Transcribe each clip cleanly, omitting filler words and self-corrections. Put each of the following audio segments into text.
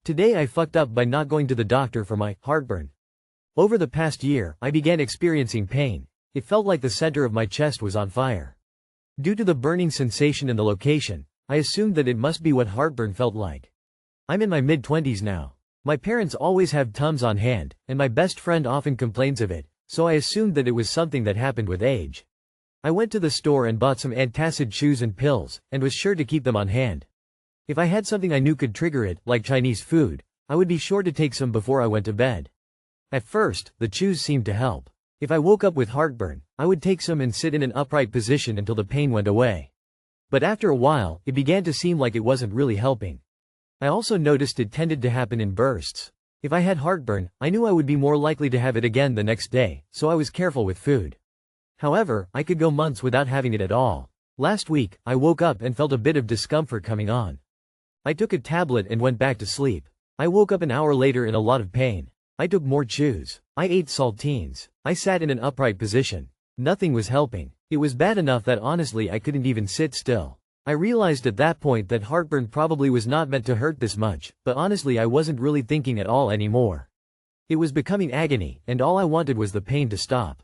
Today I fucked up by not going to the doctor for my heartburn. Over the past year, I began experiencing pain. It felt like the center of my chest was on fire. Due to the burning sensation and the location, I assumed that it must be what heartburn felt like. I'm in my mid-20s now. My parents always have Tums on hand, and my best friend often complains of it, so I assumed that it was something that happened with age. I went to the store and bought some antacid chews and pills, and was sure to keep them on hand. If I had something I knew could trigger it, like Chinese food, I would be sure to take some before I went to bed. At first, the chews seemed to help. If I woke up with heartburn, I would take some and sit in an upright position until the pain went away. But after a while, it began to seem like it wasn't really helping. I also noticed it tended to happen in bursts. If I had heartburn, I knew I would be more likely to have it again the next day, so I was careful with food. However, I could go months without having it at all. Last week, I woke up and felt a bit of discomfort coming on. I took a tablet and went back to sleep. I woke up an hour later in a lot of pain. I took more chews. I ate saltines. I sat in an upright position. Nothing was helping. It was bad enough that honestly I couldn't even sit still. I realized at that point that heartburn probably was not meant to hurt this much, but honestly I wasn't really thinking at all anymore. It was becoming agony, and all I wanted was the pain to stop.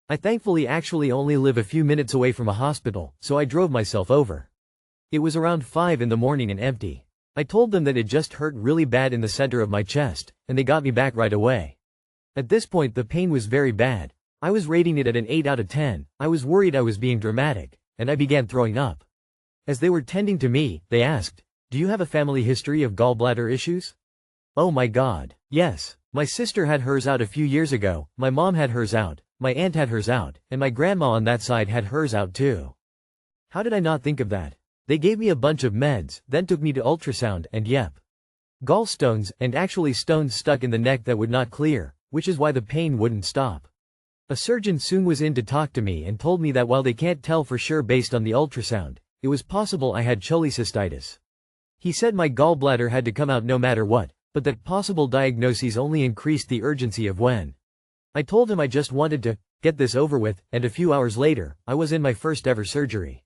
I thankfully actually only live a few minutes away from a hospital, so I drove myself over. It was around 5 in the morning and empty. I told them that it just hurt really bad in the center of my chest, and they got me back right away. At this point the pain was very bad. I was rating it at an 8 out of 10, I was worried I was being dramatic, and I began throwing up. As they were tending to me, they asked, "Do you have a family history of gallbladder issues?" Oh my god. Yes. My sister had hers out a few years ago, my mom had hers out, my aunt had hers out, and my grandma on that side had hers out too. How did I not think of that? They gave me a bunch of meds, then took me to ultrasound, and yep. Gallstones, and actually stones stuck in the neck that would not clear, which is why the pain wouldn't stop. A surgeon soon was in to talk to me and told me that while they can't tell for sure based on the ultrasound, it was possible I had cholecystitis. He said my gallbladder had to come out no matter what, but that possible diagnoses only increased the urgency of when. I told him I just wanted to get this over with, and a few hours later, I was in my first ever surgery.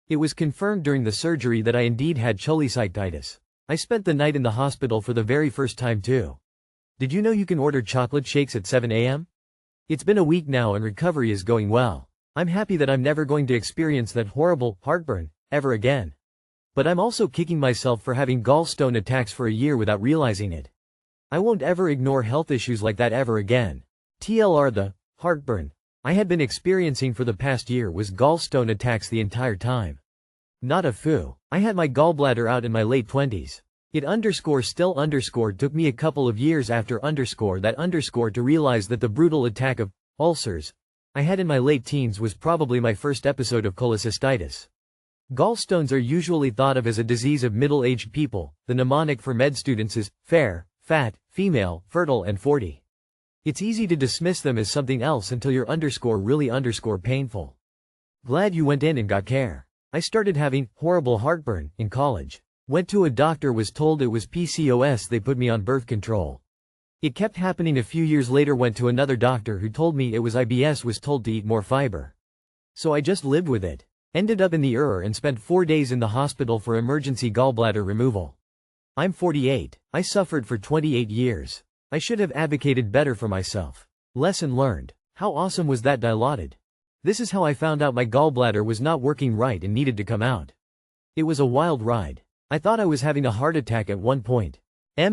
It was confirmed during the surgery that I indeed had cholecystitis. I spent the night in the hospital for the very first time too. Did you know you can order chocolate shakes at 7 a.m.? It's been a week now and recovery is going well. I'm happy that I'm never going to experience that horrible heartburn ever again. But I'm also kicking myself for having gallstone attacks for a year without realizing it. I won't ever ignore health issues like that ever again. TLR, the heartburn I had been experiencing for the past year was gallstone attacks the entire time. Not a foo. I had my gallbladder out in my late 20s. It took me a couple of years after to realize that the brutal attack of ulcers I had in my late teens was probably my first episode of cholecystitis. Gallstones are usually thought of as a disease of middle-aged people. The mnemonic for med students is fair, fat, female, fertile and 40. It's easy to dismiss them as something else until you're really painful. Glad you went in and got care. I started having horrible heartburn in college. Went to a doctor, was told it was PCOS, they put me on birth control. It kept happening. A few years later went to another doctor who told me it was IBS, was told to eat more fiber. So I just lived with it. Ended up in the ER and spent 4 days in the hospital for emergency gallbladder removal. I'm 48. I suffered for 28 years. I should have advocated better for myself. Lesson learned. How awesome was that dilaudid? This is how I found out my gallbladder was not working right and needed to come out. It was a wild ride. I thought I was having a heart attack at one point. I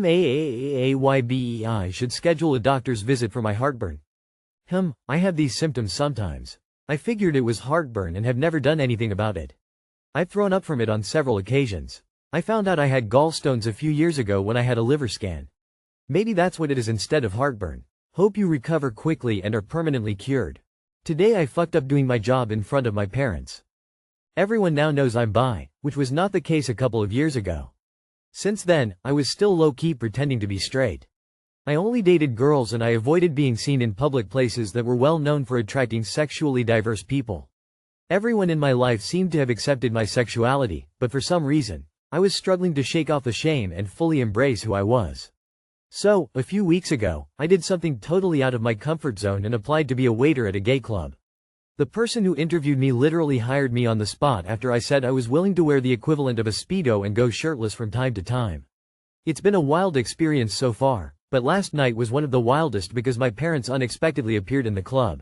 should schedule a doctor's visit for my heartburn. I have these symptoms sometimes. I figured it was heartburn and have never done anything about it. I've thrown up from it on several occasions. I found out I had gallstones a few years ago when I had a liver scan. Maybe that's what it is instead of heartburn. Hope you recover quickly and are permanently cured. Today I fucked up doing my job in front of my parents. Everyone now knows I'm bi, which was not the case a couple of years ago. Since then, I was still low-key pretending to be straight. I only dated girls and I avoided being seen in public places that were well known for attracting sexually diverse people. Everyone in my life seemed to have accepted my sexuality, but for some reason, I was struggling to shake off the shame and fully embrace who I was. So, a few weeks ago, I did something totally out of my comfort zone and applied to be a waiter at a gay club. The person who interviewed me literally hired me on the spot after I said I was willing to wear the equivalent of a Speedo and go shirtless from time to time. It's been a wild experience so far, but last night was one of the wildest because my parents unexpectedly appeared in the club.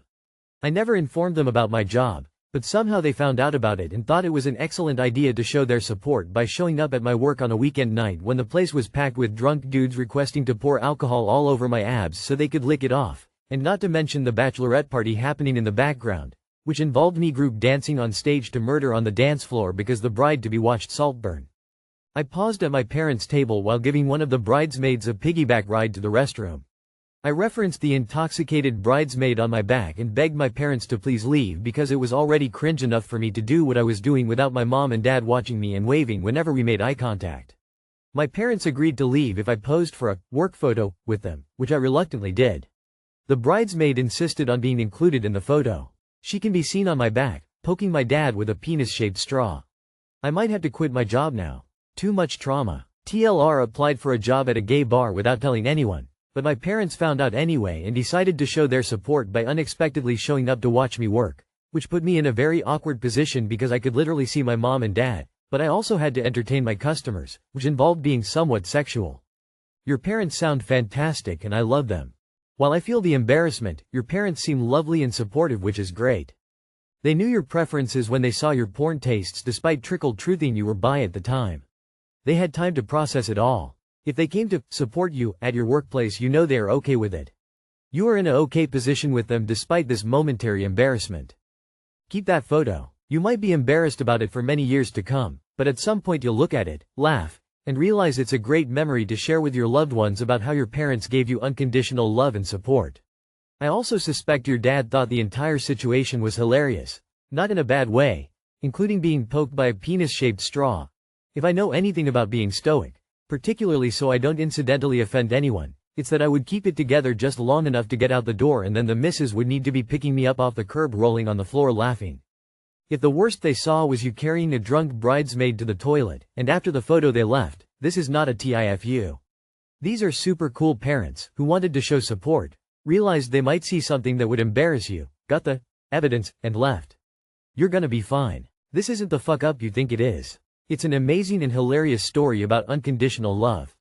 I never informed them about my job, but somehow they found out about it and thought it was an excellent idea to show their support by showing up at my work on a weekend night when the place was packed with drunk dudes requesting to pour alcohol all over my abs so they could lick it off, and not to mention the bachelorette party happening in the background, which involved me group dancing on stage to Murder on the Dance Floor because the bride-to-be watched Saltburn. I paused at my parents' table while giving one of the bridesmaids a piggyback ride to the restroom. I referenced the intoxicated bridesmaid on my back and begged my parents to please leave because it was already cringe enough for me to do what I was doing without my mom and dad watching me and waving whenever we made eye contact. My parents agreed to leave if I posed for a work photo with them, which I reluctantly did. The bridesmaid insisted on being included in the photo. She can be seen on my back, poking my dad with a penis-shaped straw. I might have to quit my job now. Too much trauma. TLR applied for a job at a gay bar without telling anyone, but my parents found out anyway and decided to show their support by unexpectedly showing up to watch me work, which put me in a very awkward position because I could literally see my mom and dad, but I also had to entertain my customers, which involved being somewhat sexual. Your parents sound fantastic and I love them. While I feel the embarrassment, your parents seem lovely and supportive, which is great. They knew your preferences when they saw your porn tastes despite trickle-truthing you were bi at the time. They had time to process it all. If they came to support you at your workplace, you know they are okay with it. You are in a okay position with them despite this momentary embarrassment. Keep that photo. You might be embarrassed about it for many years to come, but at some point you'll look at it, laugh, and realize it's a great memory to share with your loved ones about how your parents gave you unconditional love and support. I also suspect your dad thought the entire situation was hilarious, not in a bad way, including being poked by a penis-shaped straw. If I know anything about being stoic, particularly so I don't incidentally offend anyone, it's that I would keep it together just long enough to get out the door and then the missus would need to be picking me up off the curb rolling on the floor laughing. If the worst they saw was you carrying a drunk bridesmaid to the toilet, and after the photo they left, this is not a TIFU. These are super cool parents, who wanted to show support, realized they might see something that would embarrass you, got the evidence, and left. You're gonna be fine. This isn't the fuck up you think it is. It's an amazing and hilarious story about unconditional love.